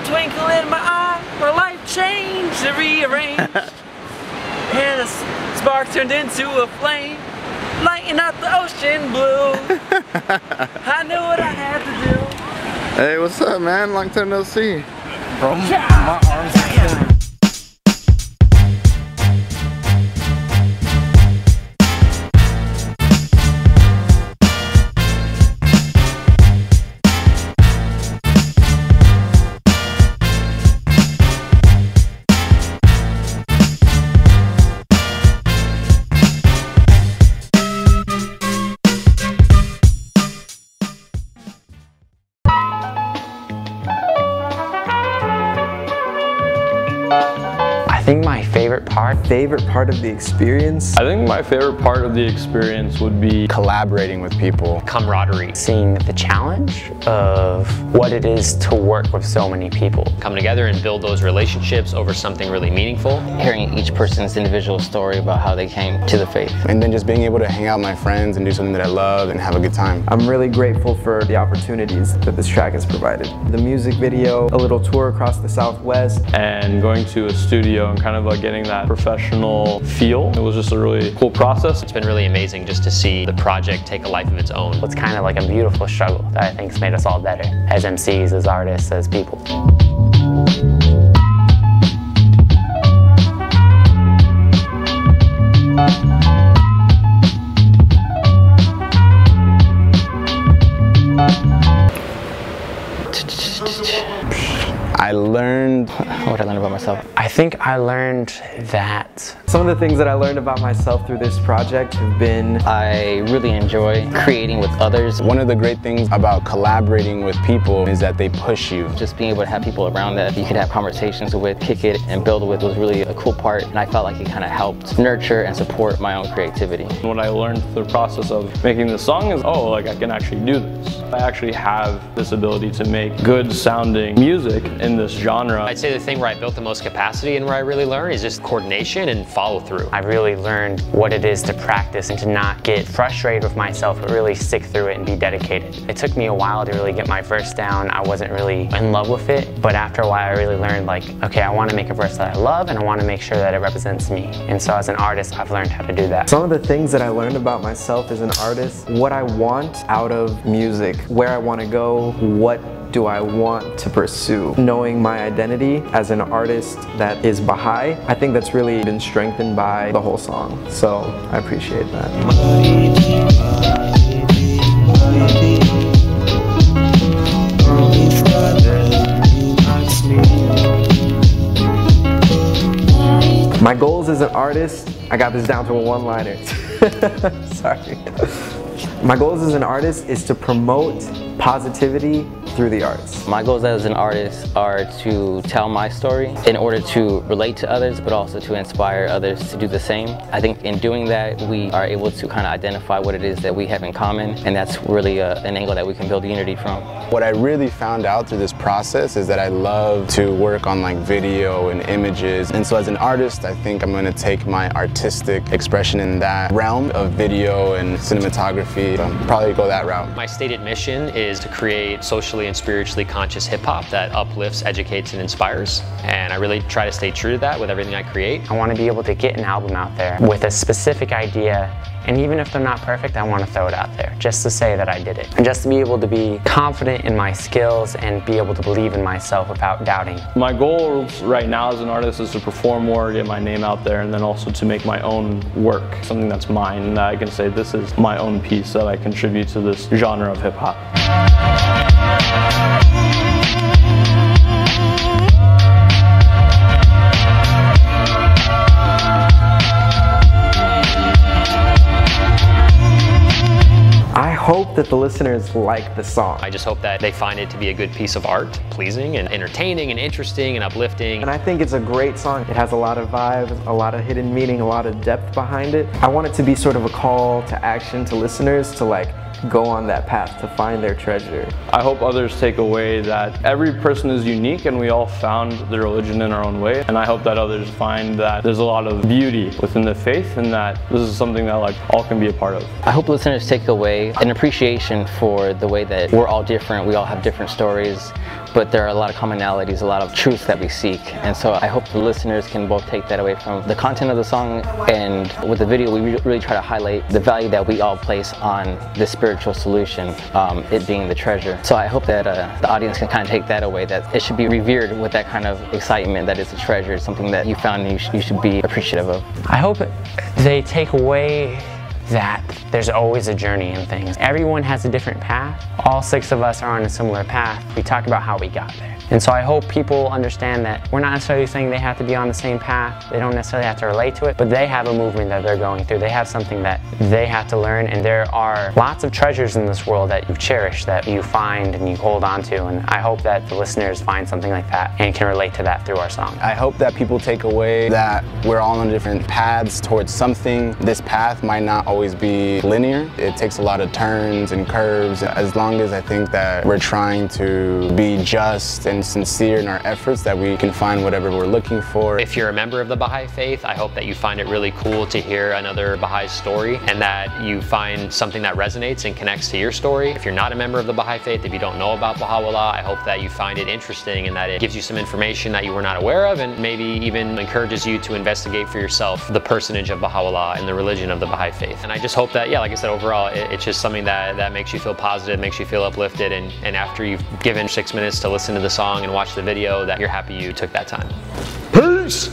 twinkle in my eye, my life changed and rearranged. And a spark turned into a flame, lighting up the ocean blue. I knew what I had to do. Hey, what's up, man? Long time no see. Bro, my arms are killing. I think my favorite part of the experience, I think my favorite part of the experience would be collaborating with people. camaraderie, seeing the challenge of what it is to work with so many people. Come together and build those relationships over something really meaningful. Hearing each person's individual story about how they came to the faith. And then just being able to hang out with my friends and do something that I love and have a good time. I'm really grateful for the opportunities that this track has provided. The music video, a little tour across the Southwest. and going to a studio and kind of like getting that professional feel. It was just a really cool process. It's been really amazing just to see the project take a life of its own. It's kind of like a beautiful struggle that I think's made us all better as MCs, as artists, as people. I learned... What did I learn about myself? I think I learned that Some of the things that I learned about myself through this project have been I really enjoy creating with others. One of the great things about collaborating with people is that they push you. Just being able to have people around that you could have conversations with, kick it, and build with was really a cool part. And I felt like it kind of helped nurture and support my own creativity. What I learned through the process of making this song is, oh, like I can actually do this. I actually have this ability to make good sounding music in this genre. I'd say the thing where I built the most capacity and where I really learned is just coordination and follow through. I really learned what it is to practice and to not get frustrated with myself, but really stick through it and be dedicated. It took me a while to really get my verse down. I wasn't really in love with it, but after a while I really learned, like, okay, I want to make a verse that I love and I want to make sure that it represents me. And so as an artist, I've learned how to do that. some of the things that I learned about myself as an artist, what I want out of music, where I want to go, what do I want to pursue. Knowing my identity as an artist that is Baha'i, I think that's really been strengthened by the whole song. So I appreciate that. My goals as an artist, I got this down to a one-liner. Sorry. My goals as an artist is to promote positivity through the arts. My goals as an artist are to tell my story in order to relate to others, but also to inspire others to do the same. I think in doing that, we are able to kind of identify what it is that we have in common, and that's really an angle that we can build unity from. What I really found out through this process is that I love to work on like video and images. And so as an artist, I think I'm going to take my artistic expression in that realm of video and cinematography. So probably go that route. My stated mission is to create socially and spiritually conscious hip-hop that uplifts, educates, and inspires. And I really try to stay true to that with everything I create. I want to be able to get an album out there with a specific idea, and even if they're not perfect, I want to throw it out there just to say that I did it. And just to be able to be confident in my skills and be able to believe in myself without doubting. My goals right now as an artist is to perform more, get my name out there, and then also to make my own work, something that's mine, and that I can say this is my own piece that I contribute to this genre of hip-hop. I hope that the listeners like the song. I just hope that they find it to be a good piece of art, pleasing and entertaining and interesting and uplifting. And I think it's a great song. It has a lot of vibes, a lot of hidden meaning, a lot of depth behind it. I want it to be sort of a call to action to listeners to like go on that path to find their treasure. I hope others take away that every person is unique and we all found the religion in our own way. And I hope that others find that there's a lot of beauty within the faith and that this is something that like all can be a part of. I hope listeners take away an appreciation for the way that we're all different, we all have different stories, but there are a lot of commonalities, a lot of truths that we seek. And so I hope the listeners can both take that away from the content of the song, and with the video we really try to highlight the value that we all place on this spiritual solution, it being the treasure. So I hope that the audience can kind of take that away, that it should be revered with that kind of excitement that it's a treasure, it's something that you found and you should be appreciative of. I hope they take away that there's always a journey in things. Everyone has a different path. All 6 of us are on a similar path. We talk about how we got there. And so I hope people understand that we're not necessarily saying they have to be on the same path. They don't necessarily have to relate to it, but they have a movement that they're going through. They have something that they have to learn, and there are lots of treasures in this world that you cherish, that you find and you hold on to. And I hope that the listeners find something like that and can relate to that through our song. I hope that people take away that we're all on different paths towards something. This path might not always be linear. It takes a lot of turns and curves. As long as I think that we're trying to be just and sincere in our efforts, that we can find whatever we're looking for. If you're a member of the Baha'i Faith, I hope that you find it really cool to hear another Baha'i story and that you find something that resonates and connects to your story. If you're not a member of the Baha'i Faith, if you don't know about Baha'u'llah, I hope that you find it interesting and that it gives you some information that you were not aware of, and maybe even encourages you to investigate for yourself the personage of Baha'u'llah and the religion of the Baha'i Faith. And I just hope that, yeah, like I said, overall, it's just something that makes you feel positive, makes you feel uplifted, and after you've given 6 minutes to listen to the song and watch the video, that you're happy you took that time. Peace!